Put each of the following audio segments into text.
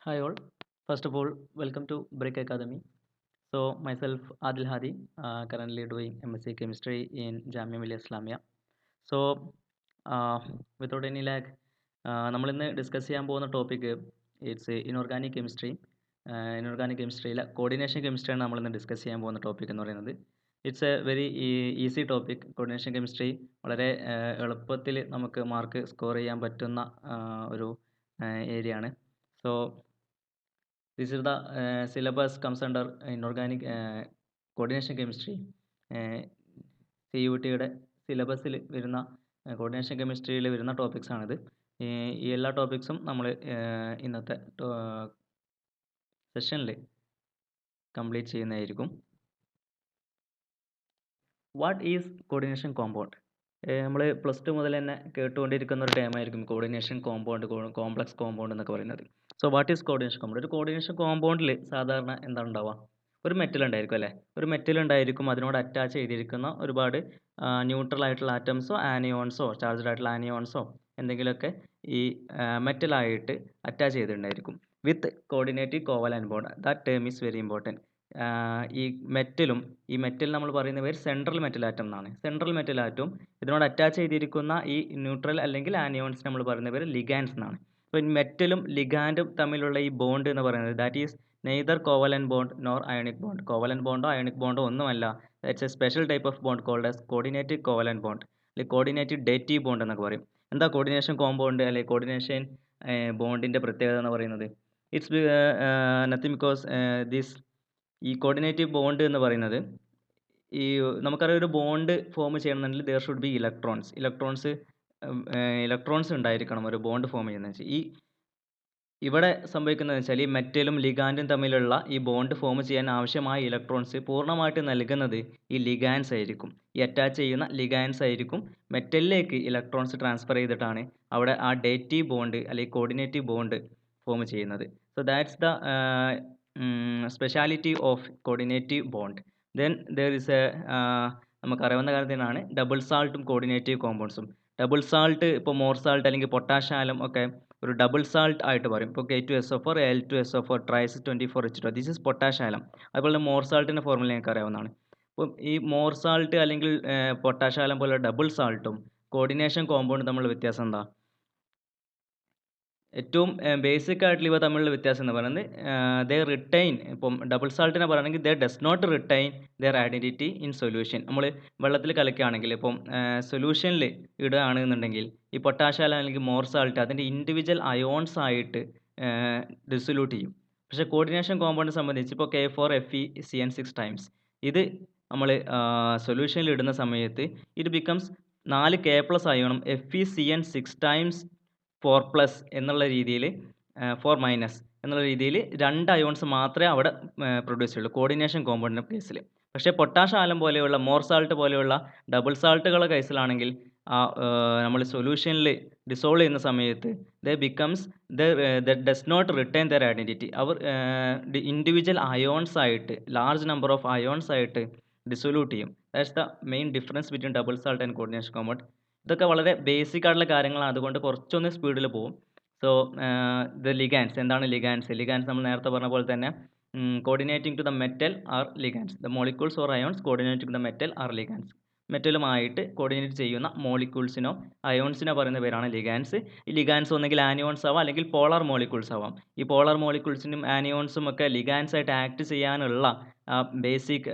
Hi all. First of all, welcome to Brick Academy. So myself Adil Hadi, currently doing MSc Chemistry in Jamia Millia Islamia. So uh, without any lag, നമ്മൾ ഇന്ന് discuss ചെയ്യാൻ പോകുന്ന topic it's inorganic chemistry. Inorganic കെമിസ്ട്രിയിലെ coordination കെമിസ്ട്രിയാണ് നമ്മളിന്ന് discuss ചെയ്യാൻ പോകുന്ന topic എന്ന് പറയുന്നത്. It's a very easy topic. Coordination chemistry വളരെ എളുപ്പത്തിൽ നമുക്ക് മാർക്ക് സ്കോർ ചെയ്യാൻ പറ്റുന്ന ഒരു ഏരിയ ആണ്. So this is the syllabus comes under inorganic coordination chemistry. CUT-യുടെ സിലബസിൽ വരുന്ന കോർഡിനേഷൻ കെമിസ്ട്രിയിൽ വരുന്ന ടോപ്പിക്സ് ആണിത്. ഈ എല്ലാ ടോപ്പിക്സും നമ്മൾ ഇന്നത്തെ സെഷനിൽ കംപ്ലീറ്റ് ചെയ്യുന്നതായിരിക്കും. What is coordination compound? നമ്മൾ പ്ലസ് ടു മുതൽ തന്നെ കേട്ടുകൊണ്ടിരിക്കുന്ന ഒരു ടേമായിരിക്കും കോർഡിനേഷൻ കോമ്പൗണ്ട്, കോംപ്ലക്സ് കോമ്പൗണ്ട് എന്നൊക്കെ പറയുന്നത്. So what is coordination compound? ഒരു കോർഡിനേഷൻ കോമ്പൗണ്ടിൽ സാധാരണ എന്താണ് ഉണ്ടാവുക? ഒരു മെറ്റൽ ഉണ്ടായിരിക്കും അല്ലേ? ഒരു മെറ്റൽ ഉണ്ടായിരിക്കും, അതിനോട് അറ്റാച്ച് ചെയ്തിരിക്കുന്ന ഒരുപാട് ന്യൂട്രൽ ആയിട്ടുള്ള ആറ്റംസോ ആനിയോൺസോ ചാർജ്ഡ് ആയിട്ടുള്ള ആനിയോൺസോ എന്തെങ്കിലുമൊക്കെ ഈ മെറ്റലായിട്ട് അറ്റാച്ച് ചെയ്തിട്ടുണ്ടായിരിക്കും with coordinative covalent bond. That term is very important. ഈ മെറ്റൽ നമ്മൾ പറയുന്ന പേര് സെൻട്രൽ മെറ്റൽ ആറ്റം എന്നാണ്. സെൻട്രൽ മെറ്റൽ ആറ്റവും ഇതിനോട് അറ്റാച്ച് ചെയ്തിരിക്കുന്ന ഈ ന്യൂട്രൽ അല്ലെങ്കിൽ ആനിയോൺസ് നമ്മൾ പറയുന്ന പേര് ലിഗാൻസ് എന്നാണ്. അപ്പോൾ മെറ്റലും ലിഗാൻഡും തമ്മിലുള്ള ഈ ബോണ്ട് എന്ന് പറയുന്നത് that is neither covalent bond nor ionic bond. Covalent ബോണ്ടോ അയോണിക് ബോണ്ടോ ഒന്നുമല്ല. That's a special type of bond called as coordinative covalent bond അല്ലെങ്കിൽ കോർഡിനേറ്റീവ് ഡേറ്റീവ് ബോണ്ട് എന്നൊക്കെ പറയും. എന്താ കോർഡിനേഷൻ കോമ്പൗണ്ട് അല്ലെങ്കിൽ കോർഡിനേഷൻ ബോണ്ടിൻ്റെ പ്രത്യേകത എന്ന് പറയുന്നത്? ഇറ്റ്സ് നത്തിങ് ബിക്കോസ് ഈ കോർഡിനേറ്റീവ് ബോണ്ട് എന്ന് പറയുന്നത് ഈ നമുക്കറിയാം, ഒരു ബോണ്ട് ഫോം ചെയ്യണമെന്നുണ്ടെങ്കിൽ ദർ ഷുഡ് ബി ഇലക്ട്രോൺസ് ഉണ്ടായിരിക്കണം ഒരു ബോണ്ട് ഫോം ചെയ്യുന്നത് വെച്ചാൽ. ഇവിടെ സംഭവിക്കുന്നത് വെച്ചാൽ ഈ മെറ്റലും ലിഗാൻഡും തമ്മിലുള്ള ഈ ബോണ്ട് ഫോം ചെയ്യാൻ ആവശ്യമായ ഇലക്ട്രോൺസ് പൂർണ്ണമായിട്ട് നൽകുന്നത് ഈ ലിഗാൻസ് ആയിരിക്കും. ഈ അറ്റാച്ച് ചെയ്യുന്ന ലിഗാൻസ് ആയിരിക്കും മെറ്റലിലേക്ക് ഇലക്ട്രോൺസ് ട്രാൻസ്ഫർ ചെയ്തിട്ടാണ് അവിടെ ആ ഡേറ്റീവ് ബോണ്ട് അല്ലെങ്കിൽ കോർഡിനേറ്റീവ് ബോണ്ട് ഫോം ചെയ്യുന്നത്. So that's the speciality of coordinative bond. Then there is a നമുക്കറിയാവുന്ന കാര്യത്തിനാണ് ഡബിൾ സാൾട്ടും കോർഡിനേറ്റീവ് കോമ്പൗണ്ട്സും. ഡബിൾ സാൾട്ട് ഇപ്പോൾ മോർ സാൾട്ട് അല്ലെങ്കിൽ പൊട്ടാഷ്യാലം ഒക്കെ ഒരു ഡബിൾ സാൾട്ട് ആയിട്ട് പറയും. ഇപ്പോൾ K2SO4 Al2SO4 tries 24H2. This is പൊട്ടാഷ്യാലം. അതുപോലെ മോർ സാൾട്ടിൻ്റെ ഫോർമുല നിങ്ങൾക്ക് അറിയാവുന്നതാണ്. അപ്പം ഈ മോർ സാൾട്ട് അല്ലെങ്കിൽ പൊട്ടാഷ്യാലം പോലെ ഡബിൾ സാൾട്ടും കോർഡിനേഷൻ കോമ്പൗണ്ടും തമ്മിലുള്ള വ്യത്യാസം എന്താ? ഏറ്റവും ബേസിക് ആയിട്ടുള്ള ഇവ തമ്മിലുള്ള വ്യത്യാസം എന്ന് പറയുന്നത് ദേ റിട്ടൈൻ. ഇപ്പം ഡബിൾ സാൾട്ടിനെ പറയുകയാണെങ്കിൽ they does not retain their identity in solution. നമ്മൾ വെള്ളത്തിൽ കലക്കുകയാണെങ്കിൽ ഇപ്പം സൊല്യൂഷനിൽ ഇടുകയാണെന്നുണ്ടെങ്കിൽ ഈ പൊട്ടാഷ്യം അല്ലെങ്കിൽ മോർ സാൾട്ട് അതിൻ്റെ ഇൻഡിവിജ്വൽ അയോൺസ് ആയിട്ട് ഡിസൊല്യൂട്ട് ചെയ്യും. പക്ഷേ കോർഡിനേഷൻ കോമ്പൗണ്ടിനെ സംബന്ധിച്ച് ഇപ്പോൾ K4FeCN6 ടൈംസ് ഇത് നമ്മൾ സൊല്യൂഷനിൽ ഇടുന്ന സമയത്ത് ഇത് ബിക്കംസ് 4 K+ അയോണും FeCN6 ടൈംസ് 4+ എന്നുള്ള രീതിയിൽ 4- എന്നുള്ള രീതിയിൽ 2 അയോൺസ് മാത്രമേ അവിടെ പ്രൊഡ്യൂസ് ചെയ്യുള്ളൂ കോർഡിനേഷൻ കോമ്പൗണ്ടിൻ്റെ കേസിൽ. പക്ഷേ പൊട്ടാഷ്യം പോലെയുള്ള മോർ സാൾട്ട് പോലെയുള്ള ഡബിൾ സാൾട്ടുകളുടെ കേസിലാണെങ്കിൽ നമ്മൾ സൊല്യൂഷനിൽ ഡിസോൾവ് ചെയ്യുന്ന സമയത്ത് does not retain their identity. അവർ ഇൻഡിവിജ്വൽ അയോൺസ് ആയിട്ട് ലാർജ് നമ്പർ ഓഫ് അയോൺസ് ആയിട്ട് ഡിസൊല്യൂട്ട് ചെയ്യും. That's the main difference between double salt and coordination compound. ഇതൊക്കെ വളരെ ബേസിക് ആയിട്ടുള്ള കാര്യങ്ങളാണ്, അതുകൊണ്ട് കുറച്ചൊന്ന് സ്പീഡിൽ പോകും. സോ ദ ലിഗാൻസ് എന്താണ്? ലിഗാൻസ് നമ്മൾ നേരത്തെ പറഞ്ഞ പോലെ തന്നെ coordinating to the metal are ligands. The molecules or ions coordinating to the metal are ligands. മെറ്റലുമായിട്ട് കോർഡിനേറ്റ് ചെയ്യുന്ന മോളിക്യൂൾസിനോ അയോൺസിനോ പറയുന്ന പേരാണ് ലിഗാൻസ്. ഈ ലിഗാൻസ് ഒന്നെങ്കിൽ ആനിയോൺസ് ആവാം അല്ലെങ്കിൽ പോളാർ മോളിക്യൂൾസ് ആവാം. ഈ പോളാർ മോളിക്യൂൾസിനും ആനിയോൺസും ഒക്കെ ലിഗാൻസ് ആയിട്ട് ആക്ട് ചെയ്യാനുള്ള ബേസിക്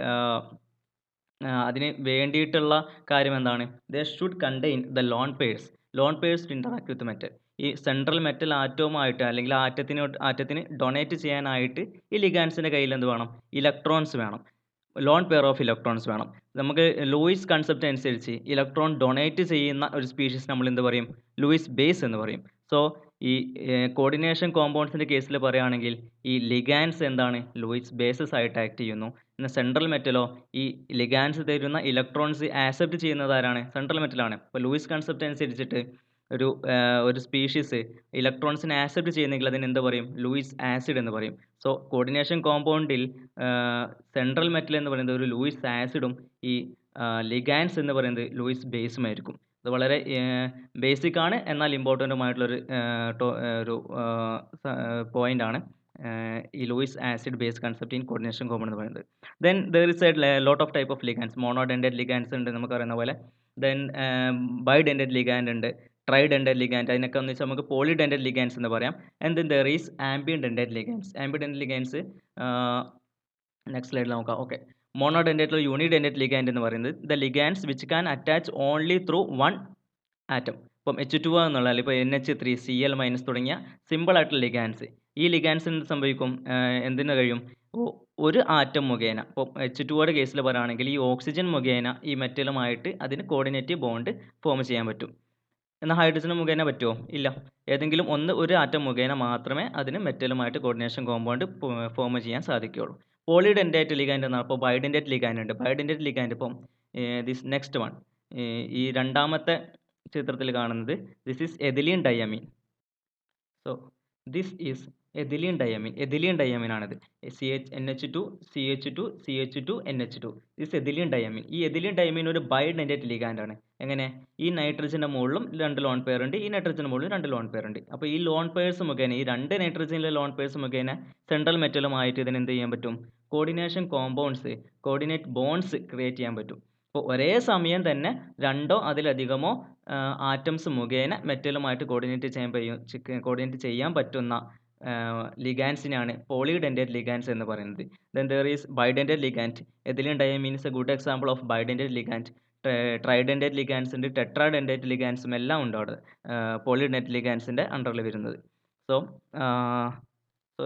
അതിന് വേണ്ടിയിട്ടുള്ള കാര്യം എന്താണ്? They should contain the lone pairs to interact with metal. ഈ സെൻട്രൽ മെറ്റൽ ആറ്റവുമായിട്ട് അല്ലെങ്കിൽ ആറ്റത്തിന് ഡൊണേറ്റ് ചെയ്യാനായിട്ട് ഈ ലിഗാൻസിൻ്റെ കയ്യിൽ എന്ത് വേണം? ഇലക്ട്രോൺസ് വേണം. ലോൺ പെയർ ഓഫ് ഇലക്ട്രോൺസ് വേണം. നമുക്ക് ലൂയിസ് കൺസെപ്റ്റ് അനുസരിച്ച് ഇലക്ട്രോൺ ഡൊണേറ്റ് ചെയ്യുന്ന ഒരു സ്പീഷീസ് നമ്മൾ എന്ത് പറയും? ലൂയിസ് ബേസ് എന്ന് പറയും. സോ ഈ കോർഡിനേഷൻ കോമ്പൗണ്ട്സിൻ്റെ കേസിൽ പറയുകയാണെങ്കിൽ ഈ ലിഗാൻസ് എന്താണ്? ലൂയിസ് ബേസസ് ആയിട്ട് ആക്ട് ചെയ്യുന്നു. എന്നാൽ സെൻട്രൽ മെറ്റലോ ഈ ലിഗാൻസ് തരുന്ന ഇലക്ട്രോൺസ് ആക്സെപ്റ്റ് ചെയ്യുന്നത് ആരാണ്? സെൻട്രൽ മെറ്റലാണ്. അപ്പോൾ ലൂയിസ് കൺസെപ്റ്റ് അനുസരിച്ചിട്ട് ഒരു സ്പീഷീസ് ഇലക്ട്രോൺസിനെ ആക്സെപ്റ്റ് ചെയ്യുന്നെങ്കിൽ അതിന് എന്ത് പറയും? ലൂയിസ് ആസിഡ് എന്ന് പറയും. സോ കോർഡിനേഷൻ കോമ്പൗണ്ടിൽ സെൻട്രൽ മെറ്റൽ എന്ന് പറയുന്നത് ഒരു ലൂയിസ് ആസിഡും ഈ ലിഗാൻസ് എന്ന് പറയുന്നത് ലൂയിസ് ബേസുമായിരിക്കും. ഇത് വളരെ ബേസിക് ആണ്, എന്നാൽ ഇമ്പോർട്ടൻറ്റുമായിട്ടുള്ളൊരു ഒരു പോയിൻ്റാണ്. ഈ Lewis acid base concept in coordination compound എന്ന് പറയുന്നത്. Then there is a lot of type of ligands. Monodentate ligands ഉണ്ട് നമുക്കറിയുന്ന പോലെ. ദെൻ ബൈഡെൻഡഡ് ലിഗാൻഡ് ഉണ്ട്, ട്രൈഡെൻഡഡ് ലിഗാൻഡ്, അതിനൊക്കെ എന്ന് വെച്ചാൽ നമുക്ക് പോളിഡെൻഡഡ് ലിഗാൻസ് എന്ന് പറയാം. And then there is ambidentate ligands. Ambidentate ligands next സ്ലൈഡിൽ നോക്കാം. ഓക്കെ, മോണോഡെൻഡഡ് യൂണിഡെൻഡഡ് ലിഗാൻഡ് എന്ന് പറയുന്നത് the ligands which can attach only through one atom. ഇപ്പം H2O എന്നുള്ള ഇപ്പോൾ NH3, Cl- തുടങ്ങിയ സിമ്പിൾ ആയിട്ടുള്ള ലിഗാൻസ്, ഈ ലിഗാൻസ് എന്ത് സംഭവിക്കും, എന്തിനു കഴിയും, ഒരു ആറ്റം മുഖേന, ഇപ്പോൾ H2Oയുടെ കേസിൽ പറയുകയാണെങ്കിൽ ഈ ഓക്സിജൻ മുഖേന ഈ മെറ്റലുമായിട്ട് അതിന് കോർഡിനേറ്റ് ബോണ്ട് ഫോം ചെയ്യാൻ പറ്റും. എന്നാൽ ഹൈഡ്രജൻ മുഖേന പറ്റുമോ? ഇല്ല. ഏതെങ്കിലും ഒരു ആറ്റം മുഖേന മാത്രമേ അതിന് മെറ്റലുമായിട്ട് കോർഡിനേഷൻ കോമ്പൗണ്ട് ഫോം ചെയ്യാൻ സാധിക്കുകയുള്ളൂ. പോളിഡെൻഡേറ്റ് ലിഗാൻഡ് എന്നാണ്. അപ്പോൾ ബൈഡെൻഡേറ്റ് ലിഗാൻഡ് ഉണ്ട്. ബൈഡെൻഡേറ്റ് ലിഗാൻഡ് ഇപ്പം ദിസ് നെക്സ്റ്റ് വൺ, ഈ രണ്ടാമത്തെ ചിത്രത്തിൽ കാണുന്നത് this is ethylene diamine. So this is ethylene diamine. Ethylene diamine ആണിത്. NH2 CH2 CH2 NH2 this ethylene diamine. ഈ എഥിലീൻ ഡയമീൻ ഒരു ബൈഡെൻഡേറ്റ് ലിഗാൻഡ് ആണ്. എങ്ങനെ? ഈ നൈട്രജൻ്റെ മുകളിലും 2 ലോൺ പെയർ ഉണ്ട്, ഈ നൈട്രജൻ്റെ മുകളിലും 2 ലോൺ പെയർ ഉണ്ട്. അപ്പോൾ ഈ ലോൺ പെയർസ് മുഖേന, ഈ 2 നൈട്രജനിലെ ലോൺ പെയർസ് മുഖേന സെൻട്രൽ മെറ്റലുമായിട്ട് ഇതിന് എന്ത് ചെയ്യാൻ പറ്റും? Coordination compounds, coordinate bonds create ചെയ്യാൻ പറ്റും. അപ്പോൾ ഒരേ സമയം തന്നെ 2ഓ അതിലധികമോ ആറ്റംസ് മുഖേന മെറ്റലുമായിട്ട് കോർഡിനേറ്റ് ചെയ്യാൻ പറ്റുന്ന ലിഗാൻസിനാണ് പോളിഡെൻഡേറ്റ് ലിഗാൻസ് എന്ന് പറയുന്നത്. Then there is bidentate ligand. Ethylene diamine is a good example of bidentate ligand. Tridentate ligands ഉണ്ട്, ടെട്രാഡെൻഡേറ്റ് ലിഗാൻസും എല്ലാം ഉണ്ട് അവിടെ പോളിഡെൻഡേറ്റ് ലിഗാൻസിൻ്റെ അണ്ടറിൽ വരുന്നത്. So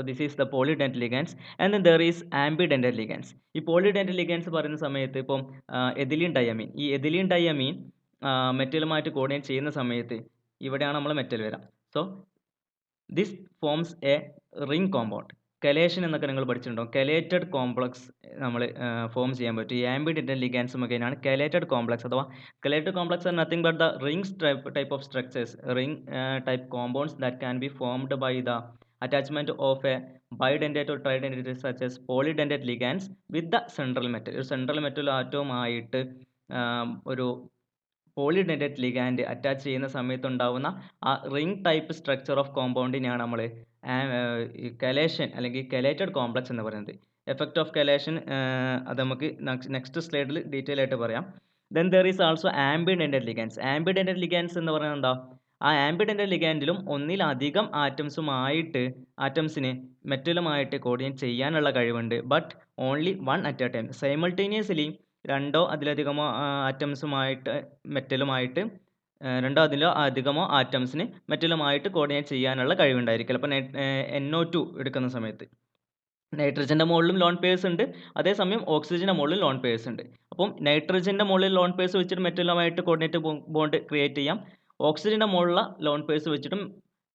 this is the polydentate ligands. And then there is ambidentate ligands. ഈ പോളിഡെൻഡേറ്റ് ലിഗാൻസ് പറയുന്ന സമയത്ത് ഇപ്പം എഥിലീൻ ഡയമീൻ, ഈ എഥിലീൻ ഡയമീൻ മെറ്റലുമായിട്ട് കോർഡിനേറ്റ് ചെയ്യുന്ന സമയത്ത് ഇവിടെയാണ് നമ്മൾ മെറ്റൽ വരാം. So this forms a ring compound. Chelation എന്നൊക്കെ നിങ്ങൾ പഠിച്ചിട്ടുണ്ടോ? കലേറ്റഡ് കോംപ്ലക്സ് നമ്മൾ ഫോം ചെയ്യാൻ പറ്റും. ഈ ആംബിഡെൻഡേറ്റ് ലിഗാൻസ് മുഖേനയാണ് കലേറ്റഡ് കോംപ്ലക്സ്, അഥവാ chelated complex are nothing but the rings type of structures, ring type compounds that can be formed by the attachment of a bidentate or tridentate such as polydentate ligands with the central metal. ഒരു central metal ആറ്റവുമായിട്ട് ഒരു പോളിഡെൻഡേറ്റ് ligand attach ചെയ്യുന്ന സമയത്ത് ഉണ്ടാകുന്ന ആ ring type structure of കോമ്പൗണ്ടിനെയാണ് നമ്മൾ കലേഷൻ അല്ലെങ്കിൽ കലേറ്റഡ് complex എന്ന് പറയുന്നത്. എഫക്റ്റ് ഓഫ് കലേഷൻ അത് നമുക്ക് നെക്സ്റ്റ് സ്ലൈഡിൽ ഡീറ്റെയിൽ ആയിട്ട് പറയാം. Then there is also ambidentate ligands. Ambidentate ligands എന്ന് പറയുന്നത് എന്താ? ആ ആംബിഡെൻഡേറ്റ് ലിഗാൻഡിലും ഒന്നിലധികം ആറ്റംസിന് മെറ്റലുമായിട്ട് കോർഡിനേറ്റ് ചെയ്യാനുള്ള കഴിവുണ്ട്. But only one at A time. Simultaneously രണ്ടോ അതിലധികമോ ആറ്റംസിന് മെറ്റലുമായിട്ട് കോർഡിനേറ്റ് ചെയ്യാനുള്ള കഴിവുണ്ടായിരിക്കില്ല. അപ്പോൾ NO2 എടുക്കുന്ന സമയത്ത് നൈട്രജൻ്റെ മുകളിലും ലോൺ പെയർസ് ഉണ്ട്, അതേസമയം ഓക്സിജൻ്റെ മുകളിലും ലോൺ പെയർസ് ഉണ്ട്. അപ്പം നൈട്രജൻ്റെ മുകളിൽ ലോൺ പെയർസ് വെച്ചിട്ട് മെറ്റലുമായിട്ട് കോർഡിനേറ്റ് ബോണ്ട് ക്രിയേറ്റ് ചെയ്യാം. ഓക്സിജൻ്റെ മുകളിലുള്ള ലോൺ പെയർസ് വെച്ചിട്ടും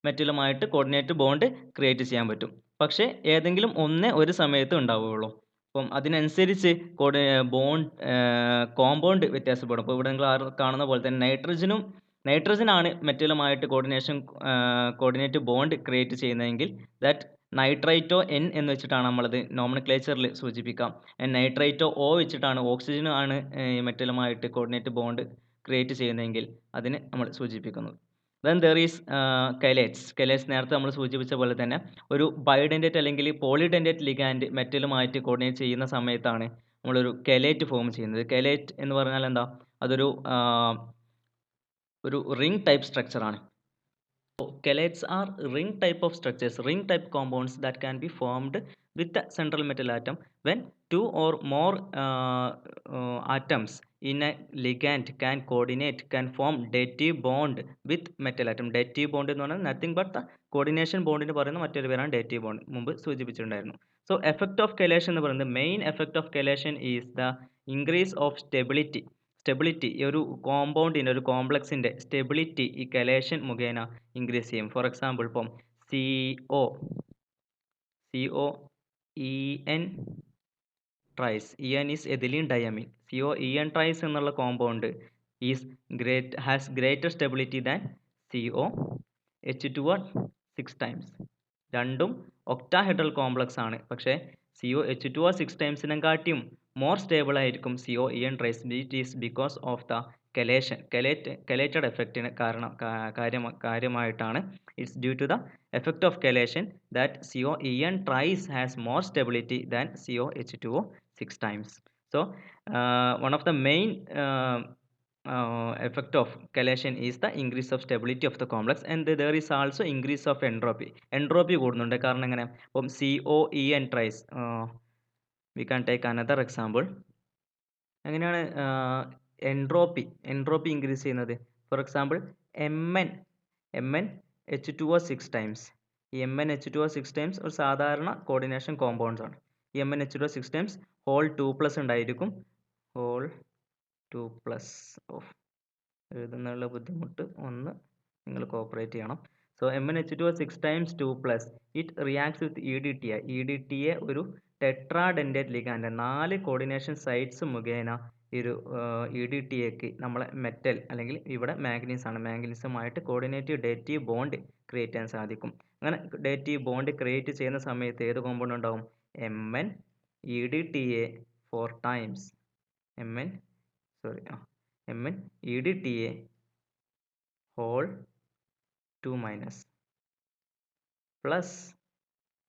മെറ്റലുമായിട്ട് കോർഡിനേറ്റ് ബോണ്ട് ക്രിയേറ്റ് ചെയ്യാൻ പറ്റും. പക്ഷേ ഏതെങ്കിലും ഒരു സമയത്ത് ഉണ്ടാവുകയുള്ളൂ. അപ്പം അതിനനുസരിച്ച് കോമ്പൗണ്ട് വ്യത്യാസപ്പെടും. അപ്പോൾ ഇവിടെ നിങ്ങൾ കാണുന്ന പോലെ തന്നെ നൈട്രജനാണ് മെറ്റലുമായിട്ട് കോർഡിനേറ്റ് ബോണ്ട് ക്രിയേറ്റ് ചെയ്യുന്നതെങ്കിൽ ദാറ്റ് നൈട്രൈറ്റോ N എന്ന് വെച്ചിട്ടാണ് നമ്മളത് നോമൻക്ലേച്ചറിൽ സൂചിപ്പിക്കാം. നൈട്രൈറ്റോ O വെച്ചിട്ടാണ്, ഓക്സിജനാണ് മെറ്റലുമായിട്ട് കോർഡിനേറ്റ് ബോണ്ട് ക്രിയേറ്റ് ചെയ്യുന്നതെങ്കിൽ അതിന് നമ്മൾ സൂചിപ്പിക്കുന്നത്. Then there is chelates. നേരത്തെ നമ്മൾ സൂചിപ്പിച്ച പോലെ തന്നെ ഒരു ബൈഡെൻഡേറ്റ് അല്ലെങ്കിൽ പോളിഡെൻഡേറ്റ് ലിഗാൻഡ് മെറ്റലുമായിട്ട് കോർഡിനേറ്റ് ചെയ്യുന്ന സമയത്താണ് നമ്മളൊരു കലേറ്റ് ഫോം ചെയ്യുന്നത്. കലേറ്റ് എന്ന് പറഞ്ഞാൽ എന്താ? അതൊരു റിംഗ് ടൈപ്പ് സ്ട്രക്ചറാണ്. Chelates are ring type of structures, ring type compounds that can be formed with the central metal atom when two or more atoms in a ligand can form dative bond with metal atom. Dative bond എന്ന് പറഞ്ഞാൽ nothing but the coordination bond പറയുന്ന മറ്റൊരു പേരാണ് dative bond. മുമ്പ് സൂചിപ്പിച്ചിട്ടുണ്ടായിരുന്നു. So effect of chelation എന്ന് പറയുന്നത്, main effect of chelation is the increase of stability. ഈ ഒരു കോമ്പൗണ്ടിൻ്റെ, ഒരു കോംപ്ലക്സിൻ്റെ സ്റ്റെബിലിറ്റി ഈ കലേഷൻ മുഖേന ഇൻക്രീസ് ചെയ്യും. ഫോർ എക്സാമ്പിൾ ഇപ്പം COEN thrice, EN is ethylene diamine. COEN thrice എന്നുള്ള compound has greater stability than COH2 6 times. രണ്ടും ഒക്ടാഹെഡ്രൽ കോംപ്ലക്സ് ആണ്. പക്ഷേ COH2 6 ടൈംസിനെ കാട്ടിയും മോർ സ്റ്റേബിൾ ആയിരിക്കും COEN thrice. It is because of the chelated എഫക്റ്റിന് കാര്യമായിട്ടാണ്. It's due to the effect of chelation that COEN twice has more stability than COH2O 6 times. So one of the main effect of chelation is the increase of stability of the complex, and there is also increase of entropy കൂടുന്നുണ്ട്. കാരണം എങ്ങനെ, ഇപ്പം COEN twice, we can take another example. എങ്ങനെയാണ് entropy increase ചെയ്യുന്നത്? For example MnH2O6 times. ഈ MnH2O6 times ഒരു സാധാരണ coordination compounds ആണ്. ഈ MnH2O6 ടൈംസ് ഹോൾ 2+ ഉണ്ടായിരിക്കും. ഹോൾ 2+, എഴുതുന്നുള്ള ബുദ്ധിമുട്ട് ഒന്ന് നിങ്ങൾ കോപ്പറേറ്റ് ചെയ്യണം. So MnH2O6 times 2+, it reacts with EDTA ഒരു ടെട്രാഡെൻഡേറ്റ് ലിഗാൻഡ്, 4 കോർഡിനേഷൻ സൈറ്റ്സ് മുഖേന ഈ ഒരു EDTAക്ക് നമ്മളെ മെറ്റൽ അല്ലെങ്കിൽ ഇവിടെ മാഗ്നീസുമായിട്ട് കോർഡിനേറ്റീവ് ഡേറ്റീവ് ബോണ്ട് ക്രിയേറ്റ് ചെയ്യാൻ സാധിക്കും. അങ്ങനെ ഡേറ്റീവ് ബോണ്ട് ക്രിയേറ്റ് ചെയ്യുന്ന സമയത്ത് ഏത് കോമ്പൗണ്ട് ഉണ്ടാവും? MnEDTA 4 times MnEDTA whole 2- plus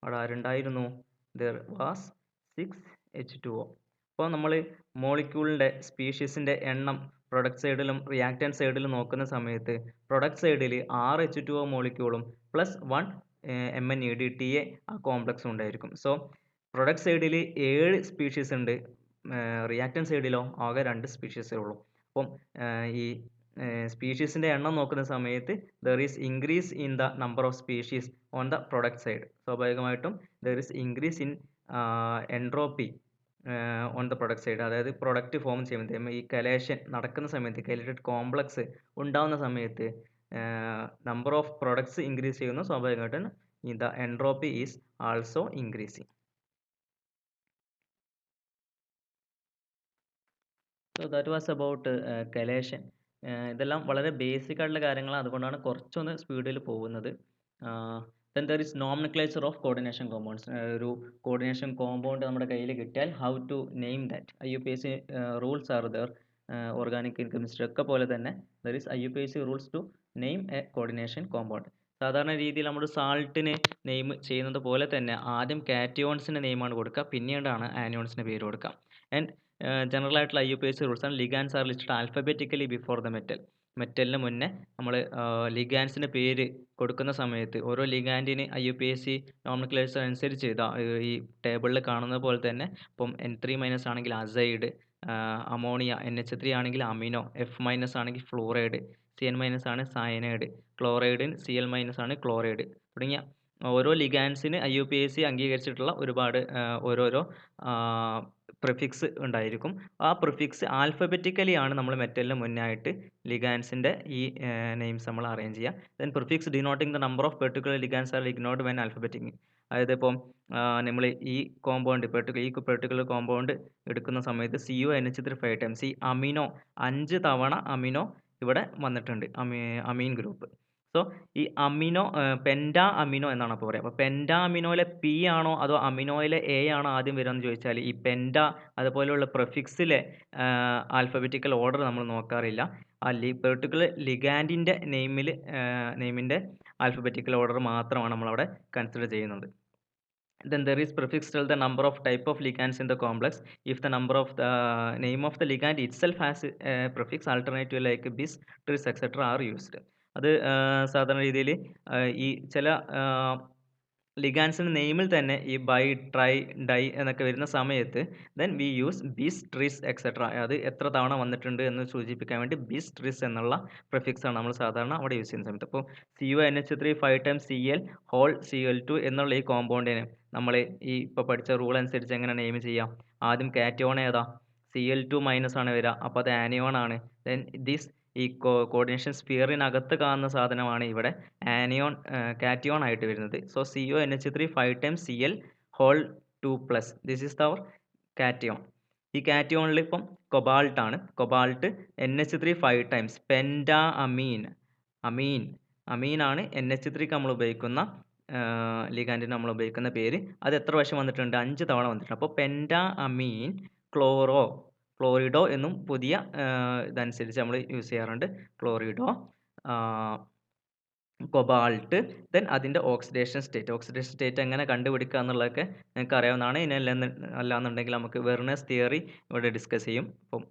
അവിടെ ആരുണ്ടായിരുന്നു? There was 6H2O. അപ്പോൾ നമ്മൾ മോളിക്യൂളിൻ്റെ സ്പീഷീസിൻ്റെ എണ്ണം പ്രൊഡക്റ്റ് സൈഡിലും റിയാക്റ്റൻറ്റ് സൈഡിലും നോക്കുന്ന സമയത്ത് പ്രൊഡക്റ്റ് സൈഡിൽ 6 H2O മോളിക്യൂളും പ്ലസ് 1 MnEDTA ആ കോംപ്ലക്സും ഉണ്ടായിരിക്കും. സോ പ്രൊഡക്റ്റ് സൈഡിൽ 7 സ്പീഷീസ് ഉണ്ട്, റിയാക്റ്റൻറ്റ് സൈഡിലോ ആകെ 2 സ്പീഷീസേ ഉള്ളൂ. അപ്പം ഈ സ്പീഷീസിൻ്റെ എണ്ണം നോക്കുന്ന സമയത്ത് there is increase in the number of species on the product side. സ്വാഭാവികമായിട്ടും there is increase in entropy on the product side. അതായത് പ്രൊഡക്റ്റ് ഫോം ചെയ്യുമ്പോൾ ഈ കലേഷൻ നടക്കുന്ന സമയത്ത്, കലേറ്റഡ് കോംപ്ലക്സ് ഉണ്ടാകുന്ന സമയത്ത് നമ്പർ ഓഫ് പ്രൊഡക്ട്സ് ഇൻക്രീസ് ചെയ്യുന്നു. സ്വാഭാവികമായിട്ടും the entropy is also increasing. So that was about chelation. ഇതെല്ലാം വളരെ ബേസിക് ആയിട്ടുള്ള കാര്യങ്ങളാണ്, അതുകൊണ്ടാണ് കുറച്ചൊന്ന് സ്പീഡിൽ പോകുന്നത്. Then there is nomenclature of coordination compounds. ഒരു കോർഡിനേഷൻ കോമ്പൗണ്ട് നമ്മുടെ കയ്യിൽ കിട്ടിയാൽ how to name that. IUPAC rules are there. Organic chemistry ഒക്കെ പോലെ തന്നെ there is IUPAC rules to name a coordination compound. സാധാരണ രീതിയിൽ നമ്മൾ സാൾട്ടിന് നെയിം ചെയ്യുന്നത് പോലെ തന്നെ ആദ്യം കാറ്റയോൺസിൻ്റെ നെയിമാണ് കൊടുക്കുക, പിന്നീടാണ് ആനിയോൺസിൻ്റെ പേര് കൊടുക്കുക. ആൻഡ് ജനറൽ ആയിട്ടുള്ള IUPAC റൂൾസ് ആണ് ligands are listed alphabetically before the മെറ്റലിന് മുന്നേ നമ്മൾ ലിഗാൻസിൻ്റെ പേര് കൊടുക്കുന്ന സമയത്ത് ഓരോ ലിഗാൻഡിന് IUPAC നോമെൻക്ലേച്ചർ അനുസരിച്ച് ഈ ടേബിളിൽ കാണുന്നത് പോലെ തന്നെ ഇപ്പം N3- ആണെങ്കിൽ അസൈഡ്, അമോണിയ, NH3 ആണെങ്കിൽ അമിനോ, F- ആണെങ്കിൽ ഫ്ലൂറൈഡ്, CN- ആണ് സയനൈഡ്, ക്ലോറൈഡിന് CL- ആണ് ക്ലോറൈഡ് തുടങ്ങിയ ഓരോ ലിഗാൻസിന് IUPAC അംഗീകരിച്ചിട്ടുള്ള ഒരുപാട് ഓരോരോ പ്രിഫിക്സ് ഉണ്ടായിരിക്കും. ആ പ്രിഫിക്സ് ആൽഫബറ്റിക്കലി ആണ് നമ്മൾ മെറ്റലിന് മുന്നായിട്ട് ലിഗാൻസിൻ്റെ ഈ നെയിംസ് നമ്മൾ അറേഞ്ച് ചെയ്യുക. Then prefix denoting the number of particular ligands are ignored when alphabetic. അതായത് ഇപ്പം നമ്മൾ ഈ പെർട്ടിക്കുലർ കോമ്പൗണ്ട് എടുക്കുന്ന സമയത്ത് CONH3 5 ടൈംസ്, ഈ അമിനോ 5 തവണ അമിനോ ഇവിടെ വന്നിട്ടുണ്ട്, അമീൻ ഗ്രൂപ്പ്. സോ ഈ അമിനോ പെൻറ്റാ അമിനോ എന്നാണ് അപ്പോൾ പറയുക. അപ്പോൾ പെൻറ്റാ അമിനോയിലെ P ആണോ അതോ അമിനോയിലെ A ആണോ ആദ്യം വരികയെന്ന് ചോദിച്ചാൽ ഈ പെൻറ്റാ അതുപോലെയുള്ള പ്രിഫിക്സിലെ ആൽഫബറ്റിക്കൽ ഓർഡർ നമ്മൾ നോക്കാറില്ല. ആ പെർട്ടിക്കുലർ ലിഗാൻഡിൻ്റെ നെയിമിൻ്റെ ആൽഫബറ്റിക്കൽ ഓർഡർ മാത്രമാണ് നമ്മളവിടെ കൺസിഡർ ചെയ്യുന്നത്. Then there is prefix tell the number of type of ligands in the complex. If the number of the name of the ligand itself has a prefix, alternative like bis, tris, etc. are used. അത് സാധാരണ രീതിയിൽ ഈ ചില ലിഗാൻസിൻ്റെ നെയിമിൽ തന്നെ ഈ by, try, dye എന്നൊക്കെ വരുന്ന സമയത്ത് then we use bis, tris, etcetera. അത് എത്ര തവണ വന്നിട്ടുണ്ട് എന്ന് സൂചിപ്പിക്കാൻ വേണ്ടി ബിസ്, ട്രിസ് എന്നുള്ള പ്രിഫിക്സാണ് നമ്മൾ സാധാരണ അവിടെ യൂസ് ചെയ്യുന്ന സമയത്ത്. അപ്പോൾ CONH3 5 times Cl whole Cl2 എന്നുള്ള ഈ കോമ്പൗണ്ടിന് നമ്മൾ ഈ ഇപ്പോൾ പഠിച്ച റൂൾ അനുസരിച്ച് എങ്ങനെ നെയിം ചെയ്യാം? ആദ്യം കാറ്റയോൺ ഏതാ? Cl2- ആണ് വരിക, അപ്പോൾ അത് ആനിയോൺ ആണ്. ദെൻ ദിസ് ഈ കോർഡിനേഷൻ സ്ഫിയറിനകത്ത് കാണുന്ന സാധനമാണ് ഇവിടെ ആനിയോൺ, കാറ്റയോൺ ആയിട്ട് വരുന്നത്. So CONH3 5 times Cl whole 2+, this is our cation. ഈ കാറ്റയോണിൽ ഇപ്പം കൊബാൾട്ട് ആണ്. കൊബാൾട്ട് NH3 5 ടൈംസ് പെൻറ്റാ അമീനാണ് NH3ക്ക് നമ്മൾ ഉപയോഗിക്കുന്ന ലിഗാൻഡിന് നമ്മൾ ഉപയോഗിക്കുന്ന പേര്. അത് എത്ര പ്രാവശ്യം വന്നിട്ടുണ്ട്? 5 തവണ വന്നിട്ടുണ്ട്. അപ്പോൾ പെൻറ്റാ അമീൻ ക്ലോറിഡോ എന്നും പുതിയ ഇതനുസരിച്ച് നമ്മൾ യൂസ് ചെയ്യാറുണ്ട്. ക്ലോറിഡോ, കൊബാൾട്ട്, ദെൻ അതിൻ്റെ ഓക്സിഡേഷൻ സ്റ്റേറ്റ് എങ്ങനെ കണ്ടുപിടിക്കുക എന്നുള്ളതൊക്കെ നിങ്ങൾക്ക് അറിയാവുന്നതാണ്. ഇനി അല്ലാന്നുണ്ടെങ്കിൽ നമുക്ക് വെർണേഴ്സ് തിയറി ഇവിടെ ഡിസ്കസ് ചെയ്യും. അപ്പം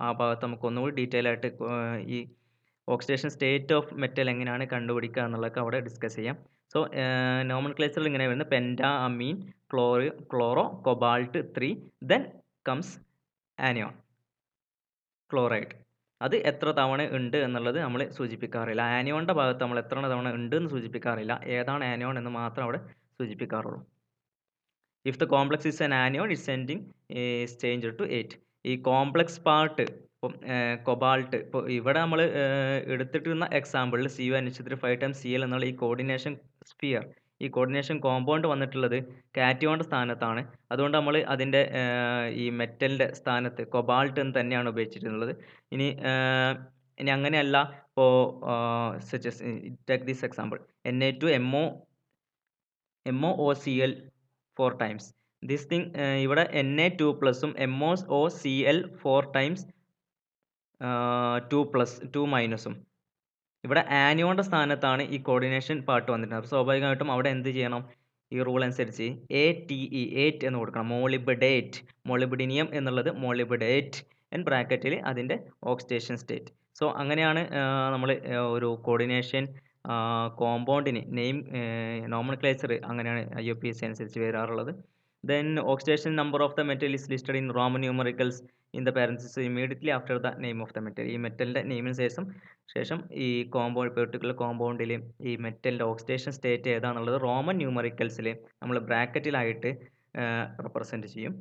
ആ ഭാഗത്ത് നമുക്ക് ഒന്നുകൂടി ഡീറ്റെയിൽ ആയിട്ട് ഈ ഓക്സിഡേഷൻ സ്റ്റേറ്റ് ഓഫ് മെറ്റൽ എങ്ങനെയാണ് കണ്ടുപിടിക്കുക എന്നുള്ളതൊക്കെ അവിടെ ഡിസ്കസ് ചെയ്യാം. സോ നോമൻക്ലേച്ചറിൽ ഇങ്ങനെ വരുന്നത് penta amine chloro cobalt 3, then comes anion chloride. അത് എത്ര തവണ ഉണ്ട് എന്നുള്ളത് നമ്മൾ സൂചിപ്പിക്കാറില്ല. ആനിയോണിൻ്റെ ഭാഗത്ത് നമ്മൾ എത്ര തവണ ഉണ്ട് എന്ന് സൂചിപ്പിക്കാറില്ല. ഏതാണ് ആനിയോൺ എന്ന് മാത്രം അവിടെ സൂചിപ്പിക്കാറുള്ളൂ. If the complex is an anion its ending is change to 8. ഈ കോംപ്ലക്സ് പാർട്ട് ഇപ്പം കൊബാൾട്ട്, ഇപ്പോൾ ഇവിടെ നമ്മൾ എടുത്തിട്ടുള്ള എക്സാമ്പിളിൽ CuNH3 5 ടൈംസ് Cl എന്നുള്ള ഈ കോർഡിനേഷൻ സ്ഫിയർ, ഈ കോർഡിനേഷൻ കോമ്പൗണ്ട് വന്നിട്ടുള്ളത് കാറ്റിയോണിൻ്റെ സ്ഥാനത്താണ്. അതുകൊണ്ട് നമ്മൾ അതിൻ്റെ ഈ മെറ്റലിൻ്റെ സ്ഥാനത്ത് കൊബാൾട്ട് എന്ന് തന്നെയാണ് ഉപയോഗിച്ചിട്ടുള്ളത്. ഇനി അങ്ങനെയല്ല, ഇപ്പോൾ take this example Na2 MOOCl 4 times. This thing ഇവിടെ Na2 പ്ലസും MOOCl 4 ടൈംസ് 2 മൈനസും. ഇവിടെ ആനിയോണിൻ്റെ സ്ഥാനത്താണ് ഈ കോർഡിനേഷൻ പാർട്ട് വന്നിട്ടുണ്ട്. അപ്പോൾ സ്വാഭാവികമായിട്ടും അവിടെ എന്ത് ചെയ്യണം? ഈ റൂൾ അനുസരിച്ച് ATE 8 എന്ന് കൊടുക്കണം. മോളിബിഡിനിയം എന്നുള്ളത് മോളിബിഡേറ്റ് ബ്രാക്കറ്റിൽ അതിൻ്റെ ഓക്സിഡേഷൻ സ്റ്റേറ്റ്. സോ അങ്ങനെയാണ് നമ്മൾ ഒരു കോർഡിനേഷൻ കോമ്പൗണ്ടിന് നെയിം നോമൻക്ലേച്ചർ അങ്ങനെയാണ് IUPAC അനുസരിച്ച് വരാറുള്ളത്. Then oxidation number of the metal is listed in Roman numericals in the parenthesis immediately after the name of the metal. ഈ മെറ്റലിൻ്റെ നെയിമിന് ശേഷം ഈ പെർട്ടിക്കുലർ കോമ്പൗണ്ടിൽ ഈ മെറ്റലിൻ്റെ ഓക്സിഡേഷൻ സ്റ്റേറ്റ് ഏതാണെന്നുള്ളത് റോമൻ ന്യൂമറിക്കൽസിൽ നമ്മൾ ബ്രാക്കറ്റിലായിട്ട് റെപ്രസെൻറ്റ് ചെയ്യും.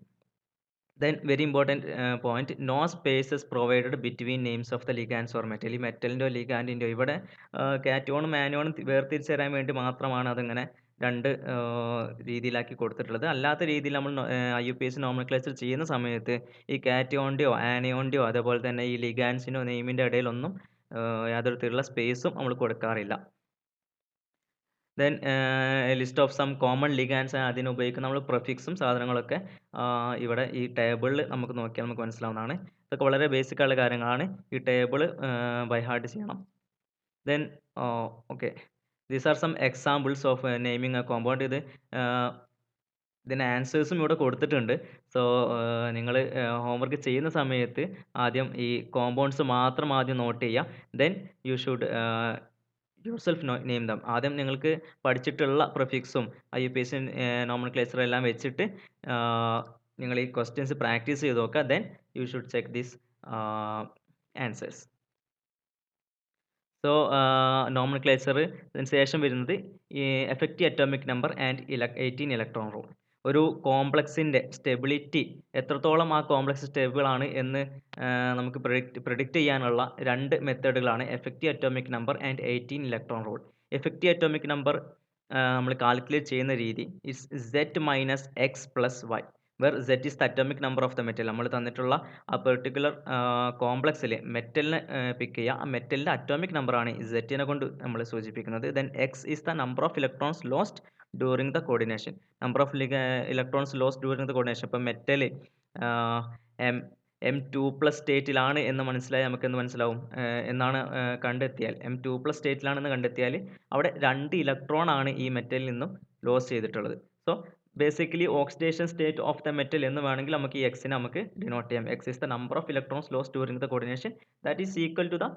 Then very important point, no spaces provided between names of the ligands or metal. ഈ മെറ്റലിൻ്റെയോ ലിഗാൻഡിൻ്റെയോ ഇവിടെ കാറ്റോണും ആനിയോണും വേർതിരിച്ച് തരാൻ വേണ്ടി മാത്രമാണ് അതിങ്ങനെ രണ്ട് രീതിയിലാക്കി കൊടുത്തിട്ടുള്ളത്. അല്ലാത്ത രീതിയിൽ നമ്മൾ IUPAC നോമൻക്ലേച്ചർ ചെയ്യുന്ന സമയത്ത് ഈ കാറ്റോണിൻ്റെയോ ആനിയോണിൻ്റെയോ അതേപോലെ തന്നെ ഈ ലിഗാൻഡ്സിൻ്റെയോ നെയിമിൻ്റെ ഇടയിലൊന്നും യാതൊരു തരത്തിലുള്ള സ്പേസും നമ്മൾ കൊടുക്കാറില്ല. Then list of some common ligands, അതിന് ഉപയോഗിക്കുന്ന നമ്മൾ പ്രിഫിക്സും സാധനങ്ങളൊക്കെ ഇവിടെ ഈ ടേബിളിൽ നമുക്ക് നോക്കിയാൽ നമുക്ക് മനസ്സിലാവുന്നതാണ്. ഇതൊക്കെ വളരെ ബേസിക് ആയിട്ടുള്ള കാര്യങ്ങളാണ്. ഈ ടേബിൾ ബൈ ഹാർട്ട് ചെയ്യണം. Then okay, these are some examples of naming a compound. ഇതിന് ആൻസേഴ്സും ഇവിടെ കൊടുത്തിട്ടുണ്ട്. സോ നിങ്ങൾ ഹോംവർക്ക് ചെയ്യുന്ന സമയത്ത് ആദ്യം ഈ കോമ്പൗണ്ട്സ് മാത്രം ആദ്യം നോട്ട് ചെയ്യുക. Then you should yourself name dum. ആദ്യം നിങ്ങൾക്ക് പഠിച്ചിട്ടുള്ള പ്രിഫിക്സും IUPAC നോമൻക്ലേച്ചർ എല്ലാം വെച്ചിട്ട് നിങ്ങൾ ഈ ക്വസ്റ്റ്യൻസ് പ്രാക്ടീസ് ചെയ്ത് നോക്കുക. Then you should check these answers. So nomenclature ശേഷം വരുന്നത് ഈ effective atomic number and 18 electron rule. ഒരു കോംപ്ലക്സിൻ്റെ സ്റ്റെബിലിറ്റി എത്രത്തോളം ആ കോംപ്ലക്സ് സ്റ്റേബിൾ ആണ് എന്ന് നമുക്ക് പ്രെഡിക്റ്റ് ചെയ്യാനുള്ള രണ്ട് മെത്തേഡുകളാണ് effective atomic number and 18 electron rule. Effective atomic number നമ്മൾ കാൽക്കുലേറ്റ് ചെയ്യുന്ന രീതി is Z minus X plus Y, where Z is the atomic number of the metal. നമ്മൾ തന്നിട്ടുള്ള ആ പെർട്ടിക്കുലർ കോംപ്ലക്സിൽ മെറ്റലിനെ പിക്ക് ചെയ്യുക. ആ മെറ്റലിൻ്റെ അറ്റോമിക് നമ്പറാണ് Z കൊണ്ട് നമ്മൾ സൂചിപ്പിക്കുന്നത്. Then X is the number of electrons lost during the coordination. Number of electrons lost during the coordination. ഇപ്പം മെറ്റൽ M2+ സ്റ്റേറ്റിലാണ് എന്ന് മനസ്സിലായി നമുക്ക് എന്ത് മനസ്സിലാവും എന്നാണ് കണ്ടെത്തിയാൽ M2+ സ്റ്റേറ്റിലാണെന്ന് കണ്ടെത്തിയാൽ അവിടെ 2 ഇലക്ട്രോൺ ആണ് ഈ മെറ്റലിൽ നിന്നും ലോസ് ചെയ്തിട്ടുള്ളത്. So basically oxidation state of the metal എന്ന് വേണമെങ്കിൽ നമുക്ക് ഈ എക്സിനെ നമുക്ക് ഡിനോട്ട് ചെയ്യാം. X is the number of electrons lost during the coordination that is equal to the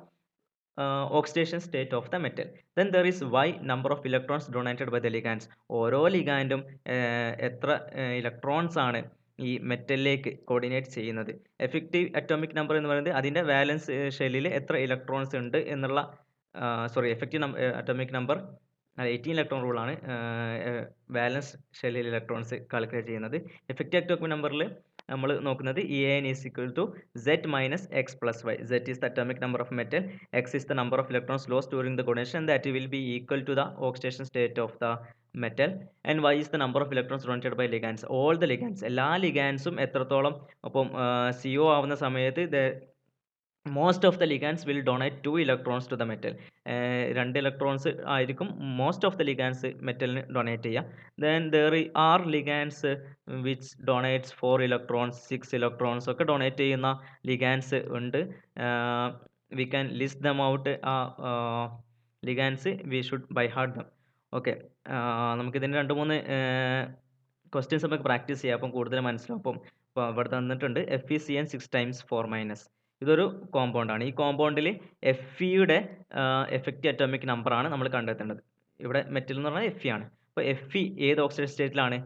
oxidation state of the metal. Then there is Y, number of electrons donated by the ligands. ഓരോ ലിഗാൻഡും എത്ര electrons ആണ് ഈ മെറ്റലിലേക്ക് coordinate ചെയ്യുന്നത്. Effective atomic number എന്ന് പറയുന്നത് അതിൻ്റെ വാലൻസ് ഷെല്ലിൽ എത്ര ഇലക്ട്രോൺസ് ഉണ്ട് എന്നുള്ള എഫക്റ്റീവ് അറ്റോമിക് നമ്പർ 18 ഇലക്ട്രോൺ റൂളാണ് വാലൻസ് ഷെല്ലിൽ ഇലക്ട്രോൺസ് കാൽക്കുലേറ്റ് ചെയ്യുന്നത്. എഫക്റ്റീവ് അറ്റോമിക് നമ്പറിൽ നമ്മൾ നോക്കുന്നത് EAN is equal to Z minus X plus Y. Z is the atomic number of metal, X is the number of electrons lost during the coordination, that will be equal to the oxidation state of the metal, and Y is the number of electrons donated by ligands. All the ligands, എല്ലാ ലിഗാൻസും എത്രത്തോളം അപ്പം CO ആവുന്ന സമയത്ത് most of the ligands will donate 2 electrons to the metal. 2 electrons ആയിരിക്കും most of the ligands മെറ്റലിന് donate ചെയ്യുക. Then there are ligands which donates 4 electrons 6 electrons ഒക്കെ donate ചെയ്യുന്ന ലിഗാൻസ് ഉണ്ട്. We can list them out. Ligands we should by heart them. Okay, നമുക്കിതിന് 2-3 questions നമുക്ക് practice ചെയ്യാം, അപ്പം കൂടുതൽ മനസ്സിലാവും. അപ്പം ഇവിടെ തന്നിട്ടുണ്ട് FeCN 6 times 4-. ഇതൊരു കോമ്പൗണ്ടാണ്. ഈ കോമ്പൗണ്ടിൽ Feയുടെ എഫക്റ്റീവ് അറ്റോമിക് നമ്പറാണ് നമ്മൾ കണ്ടെത്തേണ്ടത്. ഇവിടെ മെറ്റൽ എന്ന് പറഞ്ഞാൽ Fe ആണ്. അപ്പോൾ Fe ഏത് ഓക്സിഡേഷൻ സ്റ്റേറ്റിലാണ്?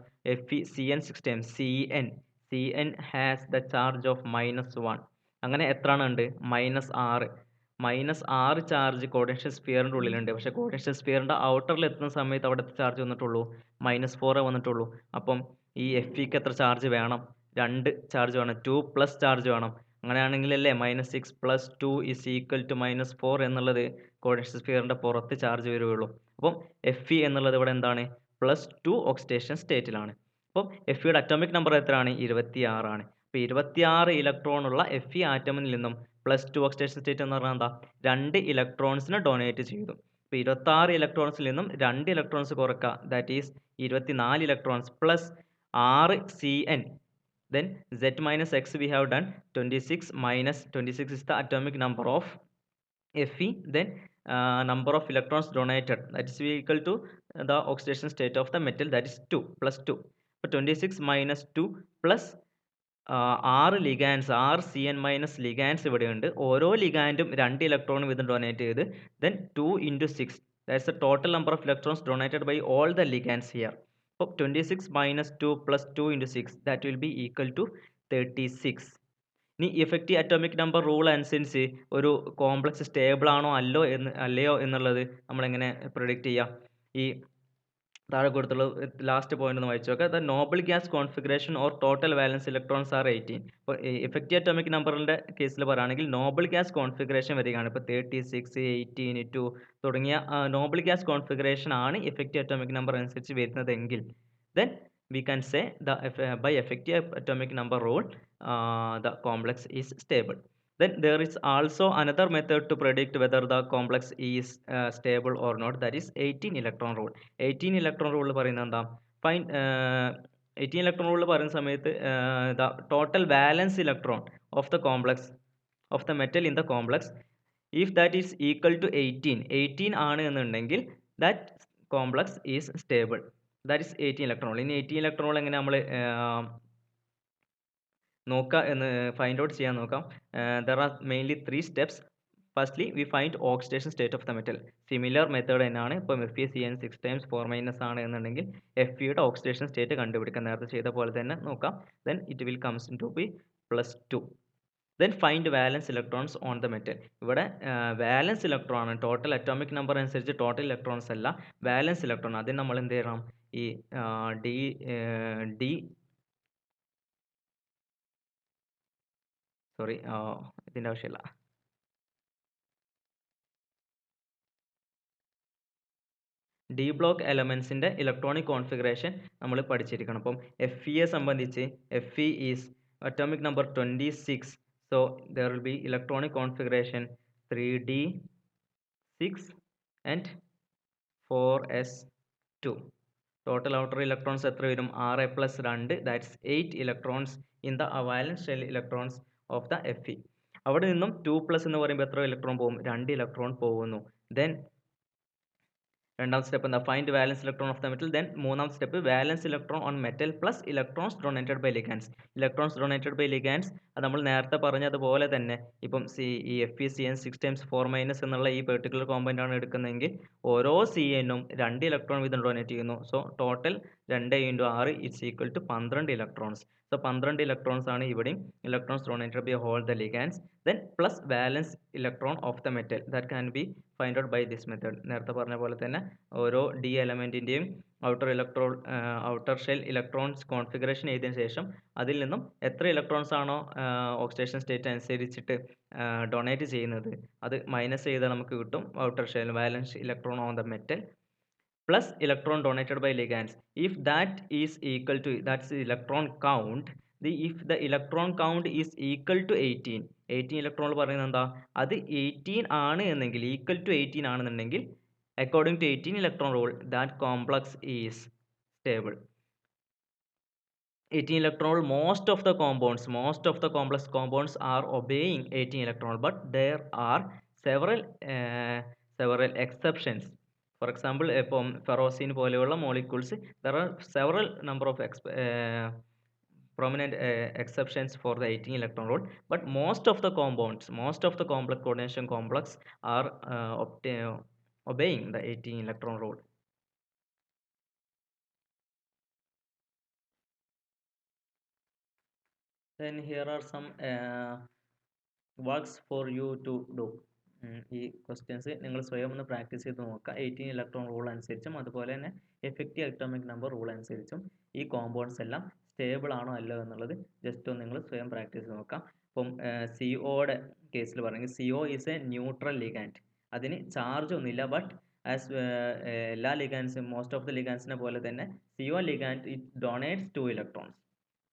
FeCN 6 times CN has the charge of -1. അങ്ങനെ എത്ര ഉണ്ട്? -6. -6 ചാർജ് കോർഡിനേഷൻ സ്ഫിയറിൻ്റെ ഉള്ളിലുണ്ട്. പക്ഷേ കോർഡിനേഷൻ സ്ഫിയറിൻ്റെ ഔട്ടറിൽ എത്തുന്ന സമയത്ത് അവിടുത്തെ ചാർജ് വന്നിട്ടുള്ളൂ -4 വന്നിട്ടുള്ളൂ. അപ്പം ഈ Feക്ക് എത്ര ചാർജ് വേണം? 2 ചാർജ് വേണം, 2+ ചാർജ് വേണം. അങ്ങനെയാണെങ്കിലല്ലേ -6 + 2 = -4 എന്നുള്ളത് കോർഡിനേഷൻ സ്ഫിയറിൻ്റെ പുറത്ത് ചാർജ് വരികയുള്ളൂ. അപ്പം Fe എന്നുള്ളത് ഇവിടെ എന്താണ്? +2 ഓക്സിഡേഷൻ സ്റ്റേറ്റിലാണ്. അപ്പം Feയുടെ അറ്റോമിക് നമ്പർ എത്രയാണ്? 26 ആണ്. അപ്പോൾ 26 ഇലക്ട്രോൺ ഉള്ള Fe ആറ്റമിൽ നിന്നും +2 ഓക്സിഡേഷൻ സ്റ്റേറ്റ് എന്ന് പറഞ്ഞാൽ എന്താ? 2 ഇലക്ട്രോൺസിനെ ഡൊണേറ്റ് ചെയ്തു. ഇപ്പോൾ 26 ഇലക്ട്രോൺസിൽ നിന്നും 2 ഇലക്ട്രോൺസ് കുറക്കുക, that is 24 electrons plus 6 CN. Then Z minus X we have done 26 minus 26 is the atomic number of Fe. Then number of electrons donated, that is equal to the oxidation state of the metal, that is 2 plus 2. So 26 minus 2 plus 6 ligands 6 CN minus ligands ഇവിടെയുണ്ട്. ഓരോ ലിഗാൻഡും 2 electron വീതം donate ചെയ്ത് then 2 into 6, that's the total number of electrons donated by all the ligands here. അപ്പോൾ 26 minus 2 plus 2 into 6, that will be equal to 36. ഇനി effective atomic number rule അനുസരിച്ച് ഒരു complex stable ആണോ അല്ലയോ എന്നുള്ളത് നമ്മളെങ്ങനെ പ്രിഡിക്റ്റ് ചെയ്യാം? ഈ താഴെ കൊടുത്തുള്ള ലാസ്റ്റ് പോയിന്റ് ഒന്ന് വായിച്ചു നോക്കുക. The noble gas configuration or total വാലൻസ് electrons are 18. ഇപ്പോൾ ഇഫക്റ്റീവ് അറ്റോമിക് നമ്പറിൻ്റെ കേസിൽ പറയുകയാണെങ്കിൽ നോബിൾ ഗ്യാസ് കോൺഫിഗറേഷൻ വരികയാണ്. ഇപ്പോൾ 36, 18, 2 തുടങ്ങിയ നോബിൾ ഗ്യാസ് കോൺഫിഗറേഷൻ ആണ് ഇഫക്റ്റീവ് അറ്റോമിക് നമ്പർ അനുസരിച്ച് വരുന്നതെങ്കിൽ then we can say by effective atomic number rule the complex is stable. Then there is also another method to predict whether the complex is stable or not, that is 18 electron rule. 18 electron rule പറയുന്നത് എന്താ? Find 18 electron rule പറയുന്ന സമയത്ത് the total valence electron of the complex of the metal in the complex, if that is equal to 18 ആണ് എന്നുണ്ടെങ്കിൽ that complex is stable. That is 18 electron rule. ഇനി 18 electron rule എങ്ങനെ നമ്മൾ നോക്കാം എന്ന് find out ചെയ്യാൻ നോക്കാം. There are mainly 3 steps. Firstly we find oxidation state of the metal. Similar method തന്നെയാണ്. ഇപ്പം FeCN 6 times 4- ആണ് എന്നുണ്ടെങ്കിൽ Feയുടെ ഓക്സിഡേഷൻ സ്റ്റേറ്റ് കണ്ടുപിടിക്കാൻ നേരത്തെ ചെയ്ത പോലെ തന്നെ നോക്കാം. Then it will comes in to be +2. Then find valence electrons on the metal. ഇവിടെ വാലൻസ് ഇലക്ട്രോൺ ആണ്. ടോട്ടൽ അറ്റോമിക് നമ്പർ അനുസരിച്ച് ടോട്ടൽ ഇലക്ട്രോൺസ് അല്ല, വാലൻസ് ഇലക്ട്രോൺ. അതിന് നമ്മൾ എന്ത് ചെയ്യണം? ഈ ഇതിൻ്റെ ആവശ്യമില്ല. ഡി ബ്ലോക്ക് എലമെൻസിൻ്റെ ഇലക്ട്രോണിക് കോൺഫിഗറേഷൻ നമ്മൾ പഠിച്ചിരിക്കണം. അപ്പം Fe സംബന്ധിച്ച് Fe is atomic number 26, so there will be electronic configuration 3d6 and 4s2. total outer electrons എത്ര വരും? 6 + 2, that's 8 electrons in the valence shell electrons of the Fe. അവിടെ നിന്നും 2+ എന്ന് പറയുമ്പോൾ എത്ര ഇലക്ട്രോൺ പോകും? 2 ഇലക്ട്രോൺ പോകുന്നു. then രണ്ടാമത്തെ സ്റ്റെപ്പ് എന്താ? Find valence electron of the metal. Then മൂന്നാമത്തെ step valence electron on metal plus electrons donated by ligands. Electrons donated by ligands അത് നമ്മൾ നേരത്തെ പറഞ്ഞതുപോലെ തന്നെ ഇപ്പം ഈ FeCN 6 times 4- എന്നുള്ള ഈ പെർട്ടിക്കുലർ കോമ്പൗണ്ട് ആണ് എടുക്കുന്നതെങ്കിൽ ഓരോ CNനും 2 ഇലക്ട്രോൺ വീതം ഡൊണേറ്റ് ചെയ്യുന്നു. So total 2 × 6 = 12 electrons. So 12 electrons ആണ് ഇവിടെയും electrons donated by whole the ligands. Then plus valence electron of the metal, that can be find out by this method. നേരത്തെ പറഞ്ഞ പോലെ തന്നെ ഓരോ ഡി എലമെൻറ്റിൻ്റെയും ഔട്ടർ ഷെൽ ഇലക്ട്രോൺസ് കോൺഫിഗറേഷൻ ചെയ്തതിന് ശേഷം അതിൽ നിന്നും എത്ര ഇലക്ട്രോൺസ് ആണോ ഓക്സിഡേഷൻ സ്റ്റേറ്റ് അനുസരിച്ചിട്ട് ഡൊണേറ്റ് ചെയ്യുന്നത് അത് മൈനസ് ചെയ്താൽ നമുക്ക് കിട്ടും outer shell വാലൻസ് electron on the metal plus electron donated by ligands. If that is equal to, that's the electron count, if the electron count is equal to 18 electron പറയുന്നത് എന്താ, അത് 18 ആണ് എന്നെങ്കിൽ, ഈക്വൽ ടു 18 ആണെന്നുണ്ടെങ്കിൽ, according to 18 electron rule, that complex is stable. 18 electron rule, most of the complex compounds are obeying 18 electron rule, but there are several exceptions. For example, ഇപ്പം ഫെറോസിൻ പോലെയുള്ള molecules, there are several number of prominent exceptions for the 18 electron rule, but most of the complex coordination complex are obeying the 18 electron rule. Then here are some works for you to do. ഈ questions നിങ്ങൾ സ്വയം ഒന്ന് practice ചെയ്ത് നോക്കുക. 18 electron rule അനുസരിച്ചും അതുപോലെ തന്നെ effective atomic number rule അനുസരിച്ചും ഈ കോമ്പൗണ്ട്സ് എല്ലാം സ്റ്റേബിൾ ആണോ അല്ലോ എന്നുള്ളത് ജസ്റ്റ് ഒന്ന് നിങ്ങൾ സ്വയം പ്രാക്ടീസ് ചെയ്ത് നോക്കാം. ഇപ്പം CO-യുടെ കേസിൽ പറയുന്നത് CO is a neutral ligand. അതിന് ചാർജ് ഒന്നുമില്ല, ബട്ട് ആസ് എല്ലാ ലിഗാൻഡ്സും, മോസ്റ്റ് ഓഫ് ദ ലിഗാൻഡ്സിനെ പോലെ തന്നെ CO ligand it donates 2 electrons.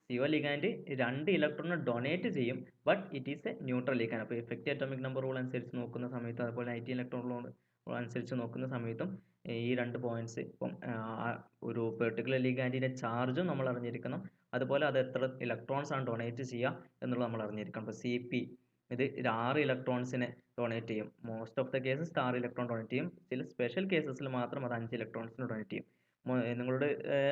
CO ligand 2 electron donate ചെയ്യും, but it is a neutral ligand. അപ്പോൾ എഫക്റ്റീവ് അറ്റോമിക് നമ്പർ റൂൾ അനുസരിച്ച് നോക്കുന്ന സമയത്ത്, അതുപോലെ 18 ഇലക്ട്രോൺ റൂൾ അനുസരിച്ച് നോക്കുന്ന സമയത്തും ഈ 2 പോയിന്റ്സ്, ഇപ്പം ഒരു പെർട്ടിക്കുലർ ലിഗാൻഡിൻ്റെ ചാർജും നമ്മൾ അറിഞ്ഞിരിക്കണം, അതുപോലെ അത് എത്ര ഇലക്ട്രോൺസ് ആണ് ഡൊണേറ്റ് ചെയ്യുക എന്നുള്ളത് നമ്മൾ അറിഞ്ഞിരിക്കണം. ഇപ്പോൾ CP ഇത് 6 ഇലക്ട്രോൺസിനെ ഡൊണേറ്റ് ചെയ്യും. Most of the cases 6 electron donate ചെയ്യും. ചില സ്പെഷ്യൽ കേസസിൽ മാത്രം അത് 5 ഇലക്ട്രോൺസിന് ഡൊണേറ്റ് ചെയ്യും. നിങ്ങളോട്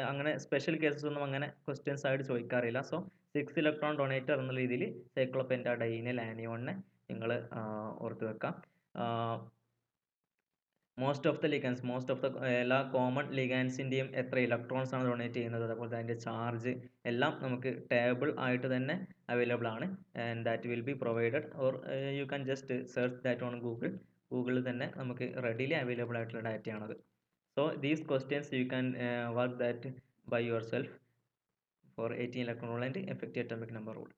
അങ്ങനെ സ്പെഷ്യൽ കേസസ് ഒന്നും അങ്ങനെ ക്വസ്റ്റ്യൻസ് ആയിട്ട് ചോദിക്കാറില്ല. സോ 6 ഇലക്ട്രോൺ ഡൊണേറ്റർ എന്ന രീതിയിൽ സൈക്ലോപെൻറ്റാഡൈനിൽ ആനിയോണിനെ നിങ്ങൾ ഓർത്ത് വെക്കാം. മോസ്റ്റ് ഓഫ് ദ എല്ലാ കോമൺ ലിഗാൻസിൻ്റെയും എത്ര ഇലക്ട്രോൺസ് ആണ് ഡൊണേറ്റ് ചെയ്യുന്നത്, അതുപോലെ അതിൻ്റെ ചാർജ് എല്ലാം നമുക്ക് ടേബിൾ ആയിട്ട് തന്നെ അവൈലബിൾ ആണ്. And that will be provided, or you can just search that on ഗൂഗിളിൽ തന്നെ നമുക്ക് റെഡിലി അവൈലബിൾ ആയിട്ടുള്ള ഡാറ്റയാണത്. So these questions you can work that by yourself for 18 electron rule and effective atomic number rule.